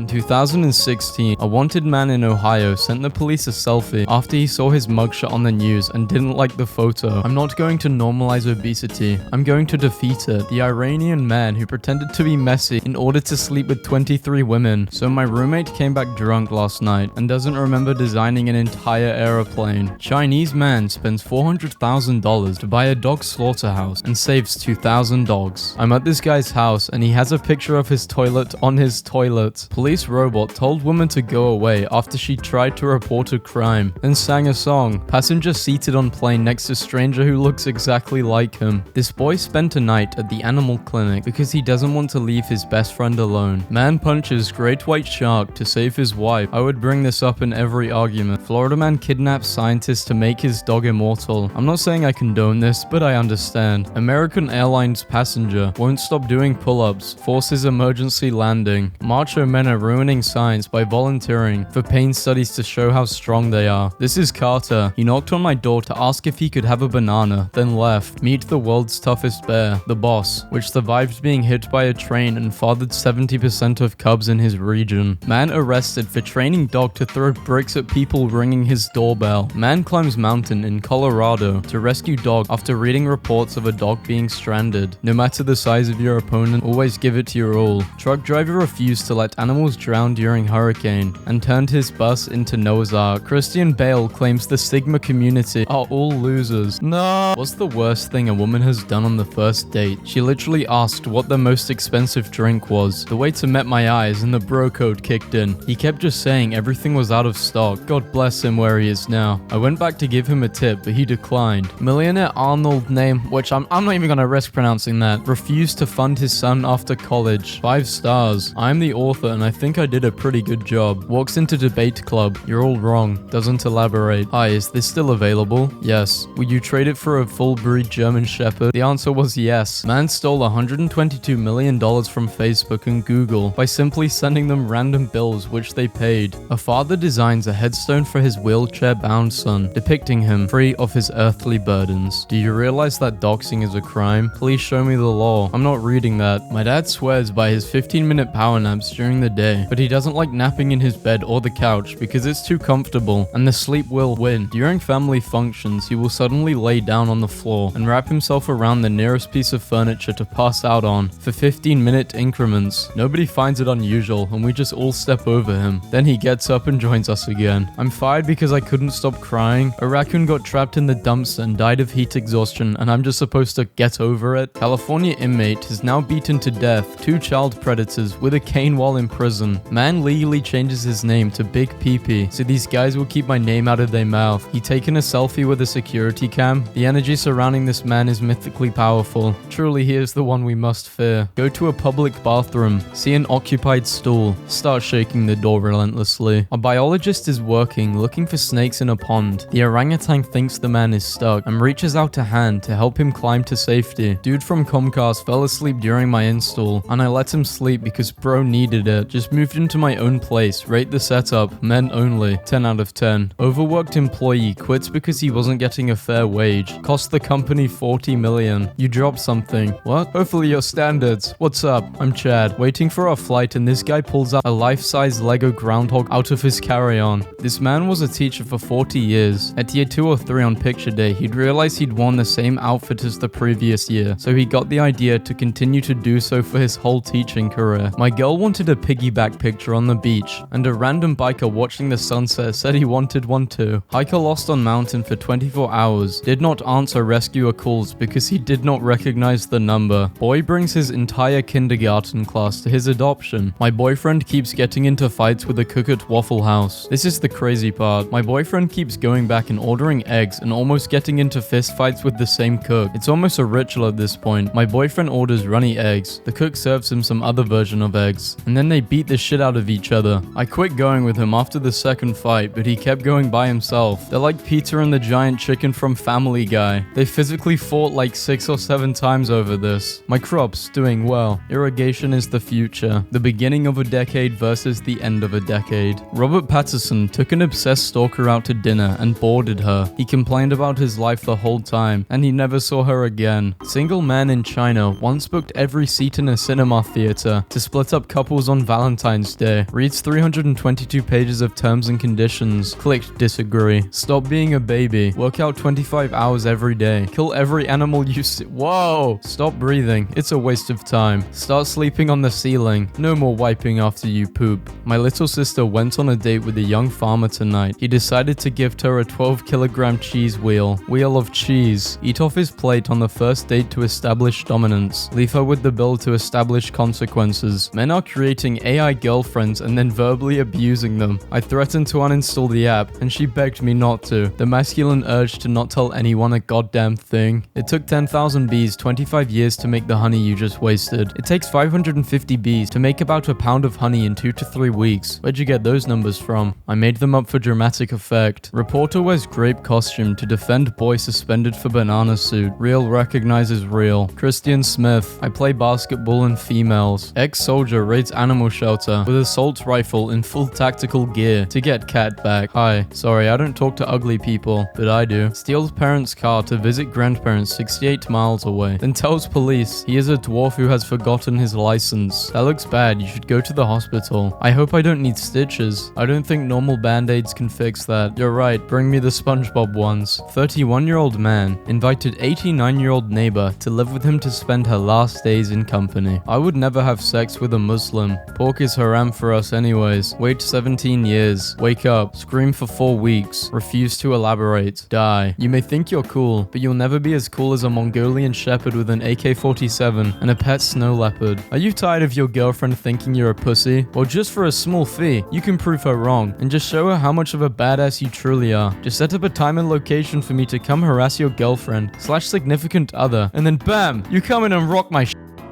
In 2016, a wanted man in Ohio sent the police a selfie after he saw his mugshot on the news and didn't like the photo. I'm not going to normalize obesity, I'm going to defeat it. The Iranian man who pretended to be Messi in order to sleep with 23 women. So my roommate came back drunk last night and doesn't remember designing an entire aeroplane. Chinese man spends $400,000 to buy a dog slaughterhouse and saves 2,000 dogs. I'm at this guy's house and he has a picture of his toilet on his toilet. Police robot told woman to go away after she tried to report a crime, then sang a song. Passenger seated on plane next to stranger who looks exactly like him. This boy spent a night at the animal clinic because he doesn't want to leave his best friend alone. Man punches great white shark to save his wife. I would bring this up in every argument. Florida man kidnaps scientist to make his dog immortal. I'm not saying I condone this, but I understand. American Airlines passenger won't stop doing pull-ups, forces emergency landing. Macho men are ruining science by volunteering for pain studies to show how strong they are. This is Carter. He knocked on my door to ask if he could have a banana, then left. Meet the world's toughest bear, the boss, which survived being hit by a train and fathered 70% of cubs in his region. Man arrested for training dog to throw bricks at people ringing his doorbell. Man climbs mountain in Colorado to rescue dog after reading reports of a dog being stranded. No matter the size of your opponent, always give it your all. Truck driver refused to let animals drown during hurricane and turned his bus into Noah's Ark. Christian Bale claims the Sigma community are all losers. No. What's the worst thing a woman has done on the first date? She literally asked what the most expensive drink was. The waiter met my eyes and the bro code kicked in. He kept just saying everything was out of stock. God bless him where he is now. I went back to give him a tip, but he declined. Millionaire Arnold name, which I'm not even gonna risk pronouncing that, refused to fund his son after college. 5 stars. I'm the author and I think I did a pretty good job. Walks into debate club. You're all wrong. Doesn't elaborate. Hi, is this still available? Yes. Would you trade it for a full breed German Shepherd? The answer was yes. Man stole $122 million from Facebook and Google by simply sending them random bills which they paid. A father designs a headstone for his wheelchair-bound son, depicting him free of his earthly burdens. Do you realize that doxing is a crime? Please show me the law. I'm not reading that. My dad swears by his 15-minute power naps during the day, but he doesn't like napping in his bed or the couch because it's too comfortable and the sleep will win. During family functions, he will suddenly lay down on the floor and wrap himself around the nearest piece of furniture to pass out on for 15-minute increments. Nobody finds it unusual and we just all step over him. Then he gets up and joins us again. I'm fired because I couldn't stop crying. A raccoon got trapped in the dumpster and died of heat exhaustion and I'm just supposed to get over it. California inmate has now beaten to death 2 child predators with a cane while in prison. Man legally changes his name to Big PP so these guys will keep my name out of their mouth. He taken a selfie with a security cam. The energy surrounding this man is mythically powerful. Truly, he is the one we must fear. Go to a public bathroom, see an occupied stool, start shaking the door relentlessly. A biologist is working, looking for snakes in a pond. The orangutan thinks the man is stuck and reaches out a hand to help him climb to safety. Dude from Comcast fell asleep during my install and I let him sleep because bro needed it. Just moved into my own place. Rate the setup. Men only. 10 out of 10. Overworked employee quits because he wasn't getting a fair wage. Cost the company $40 million. You dropped something. What? Hopefully your standards. What's up? I'm Chad. Waiting for our flight and this guy pulls out a life-size Lego groundhog out of his carry-on. This man was a teacher for 40 years. At year 2 or 3 on picture day, he'd realized he'd worn the same outfit as the previous year, so he got the idea to continue to do so for his whole teaching career. My girl wanted a piggyback picture on the beach, and a random biker watching the sunset said he wanted one too. Hiker lost on mountain for 24 hours, did not answer rescuer calls because he did not recognize the number. Boy brings his entire kindergarten class to his adoption. My boyfriend keeps getting into fights with a cook at Waffle House. This is the crazy part. My boyfriend keeps going back and ordering eggs and almost getting into fist fights with the same cook. It's almost a ritual at this point. My boyfriend orders runny eggs. The cook serves him some other version of eggs, and then they beat the shit out of each other. I quit going with him after the second fight, but he kept going by himself. They're like Peter and the giant chicken from Family Guy. They physically fought like 6 or 7 times over this. My crop's doing well. Irrigation is the future. The beginning of a decade versus the end of a decade. Robert Pattinson took an obsessed stalker out to dinner and boarded her. He complained about his life the whole time, and he never saw her again. Single man in China once booked every seat in a cinema theater to split up couples on Valentine's Valentine's Day. Reads 322 pages of terms and conditions. Clicked disagree. Stop being a baby. Work out 25 hours every day. Kill every animal you see. Whoa! Stop breathing. It's a waste of time. Start sleeping on the ceiling. No more wiping after you poop. My little sister went on a date with a young farmer tonight. He decided to gift her a 12-kilogram cheese wheel. Wheel of cheese. Eat off his plate on the first date to establish dominance. Leave her with the bill to establish consequences. Men are creating AI girlfriends and then verbally abusing them. I threatened to uninstall the app, and she begged me not to. The masculine urge to not tell anyone a goddamn thing. It took 10,000 bees 25 years to make the honey you just wasted. It takes 550 bees to make about a pound of honey in 2 to 3 weeks. Where'd you get those numbers from? I made them up for dramatic effect. Reporter wears grape costume to defend boy suspended for banana suit. Real recognizes real. Christian Smith. I play basketball and females. Ex-soldier raids animal shelter with assault rifle in full tactical gear to get cat back. Hi. Sorry, I don't talk to ugly people, but I do. Steals parents' car to visit grandparents 68 miles away. Then tells police he is a dwarf who has forgotten his license. That looks bad. You should go to the hospital. I hope I don't need stitches. I don't think normal band-aids can fix that. You're right. Bring me the SpongeBob ones. 31-year-old man invited 89-year-old neighbor to live with him to spend her last days in company. I would never have sex with a Muslim. Pork is haram for us anyways. Wait 17 years. Wake up. Scream for 4 weeks. Refuse to elaborate. Die. You may think you're cool, but you'll never be as cool as a Mongolian shepherd with an AK-47 and a pet snow leopard. Are you tired of your girlfriend thinking you're a pussy? Well, just for a small fee, you can prove her wrong and just show her how much of a badass you truly are. Just set up a time and location for me to come harass your girlfriend / significant other, and then bam, you come in and rock my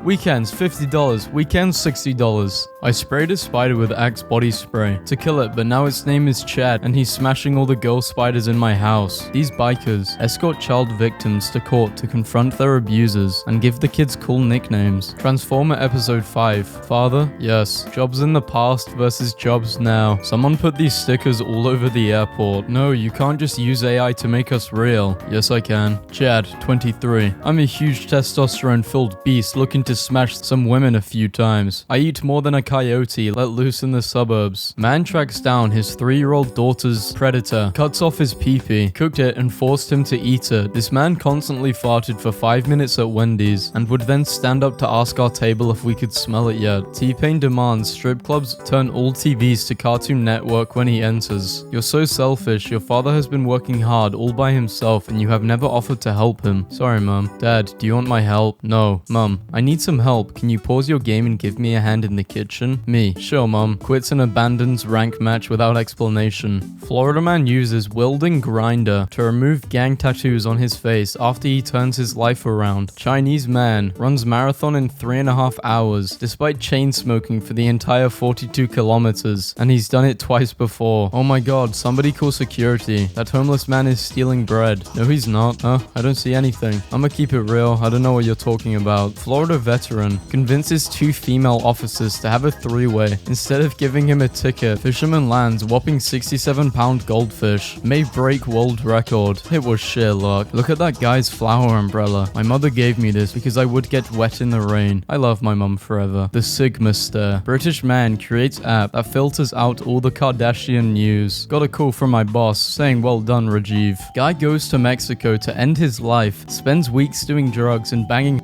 Weekends $50, weekends $60. I sprayed a spider with Axe body spray to kill it, but now its name is Chad and he's smashing all the girl spiders in my house. These bikers escort child victims to court to confront their abusers and give the kids cool nicknames. Transformer episode 5. Father? Yes. Jobs in the past versus jobs now. Someone put these stickers all over the airport. No, you can't just use AI to make us real. Yes, I can. Chad, 23. I'm a huge testosterone-filled beast looking to smash some women a few times. I eat more than a coyote let loose in the suburbs. Man tracks down his 3-year-old daughter's predator, cuts off his pee-pee, cooked it and forced him to eat it. This man constantly farted for 5 minutes at Wendy's and would then stand up to ask our table if we could smell it yet. T-Pain demands strip clubs turn all TVs to Cartoon Network when he enters. You're so selfish. Your father has been working hard all by himself and you have never offered to help him. Sorry, Mum. Dad, do you want my help? No. Mum, I need some help. Can you pause your game and give me a hand in the kitchen? Me. Sure, Mum. Quits and abandons rank match without explanation. Florida man uses welding grinder to remove gang tattoos on his face after he turns his life around. Chinese man runs marathon in 3.5 hours despite chain smoking for the entire 42 kilometers, and he's done it twice before. Oh my god, somebody call security. That homeless man is stealing bread. No, he's not. Huh? I don't see anything. I'ma keep it real. I don't know what you're talking about. Florida veteran convinces 2 female officers to have a 3-way. Instead of giving him a ticket, fisherman lands whopping 67-pound goldfish. May break world record. It was sheer luck. Look at that guy's flower umbrella. My mother gave me this because I would get wet in the rain. I love my mum forever. The Sigma stare. British man creates app that filters out all the Kardashian news. Got a call from my boss saying well done, Rajiv. Guy goes to Mexico to end his life. Spends weeks doing drugs and banging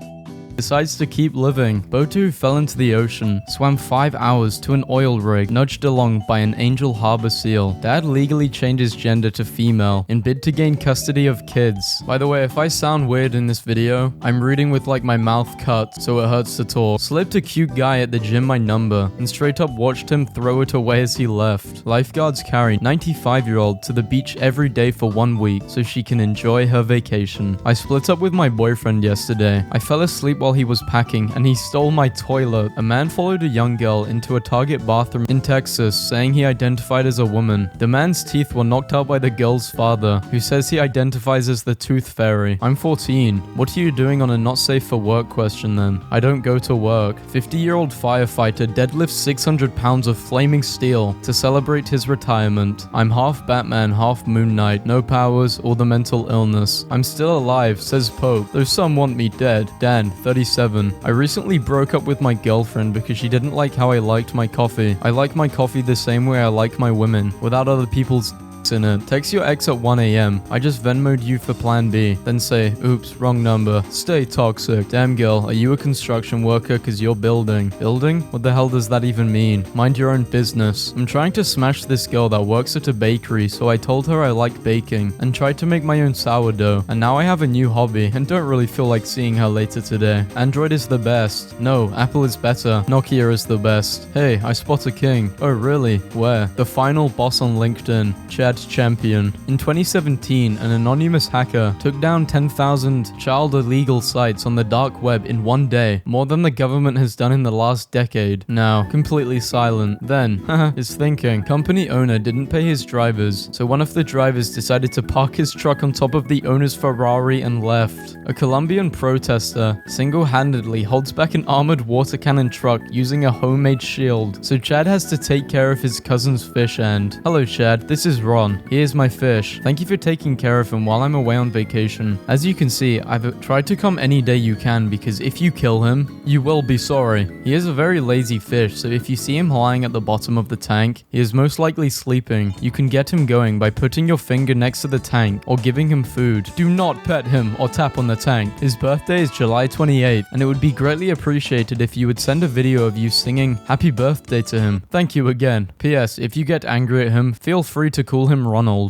decides to keep living. Boat who fell into the ocean, swam 5 hours to an oil rig, nudged along by an Angel Harbor seal. Dad legally changes gender to female in bid to gain custody of kids. By the way, if I sound weird in this video, I'm reading with like my mouth cut so it hurts to talk. Slipped a cute guy at the gym my number and straight up watched him throw it away as he left. Lifeguards carry 95-year-old to the beach every day for 1 week so she can enjoy her vacation. I split up with my boyfriend yesterday. I fell asleep while he was packing and he stole my toilet. A man followed a young girl into a Target bathroom in Texas saying he identified as a woman. The man's teeth were knocked out by the girl's father, who says he identifies as the Tooth Fairy. I'm 14. What are you doing on a not safe for work question then? I don't go to work. 50-year-old firefighter deadlifts 600 pounds of flaming steel to celebrate his retirement. I'm half Batman, half Moon Knight. No powers or the mental illness. I'm still alive, says Pope, though some want me dead. Dan, 37. I recently broke up with my girlfriend because she didn't like how I liked my coffee. I like my coffee the same way I like my women, without other people's in it. Text your ex at 1 a.m. I just Venmo'd you for plan B. Then say, oops, wrong number. Stay toxic. Damn girl, are you a construction worker cause you're building? Building? What the hell does that even mean? Mind your own business. I'm trying to smash this girl that works at a bakery, so I told her I like baking and tried to make my own sourdough. And now I have a new hobby and don't really feel like seeing her later today. Android is the best. No, Apple is better. Nokia is the best. Hey, I spot a king. Oh really? Where? The final boss on LinkedIn. Chad Champion. In 2017, an anonymous hacker took down 10,000 child illegal sites on the dark web in one day, more than the government has done in the last decade. Now, completely silent. Then, is thinking. Company owner didn't pay his drivers, so one of the drivers decided to park his truck on top of the owner's Ferrari and left. A Colombian protester single-handedly holds back an armored water cannon truck using a homemade shield, so Chad has to take care of his cousin's fish and... Hello Chad, this is Ron. Here's my fish. Thank you for taking care of him while I'm away on vacation. As you can see, I've tried to come any day you can because if you kill him, you will be sorry. He is a very lazy fish, so if you see him lying at the bottom of the tank, he is most likely sleeping. You can get him going by putting your finger next to the tank or giving him food. Do not pet him or tap on the tank. His birthday is July 28th, and it would be greatly appreciated if you would send a video of you singing happy birthday to him. Thank you again. P.S. If you get angry at him, feel free to call him Ronald.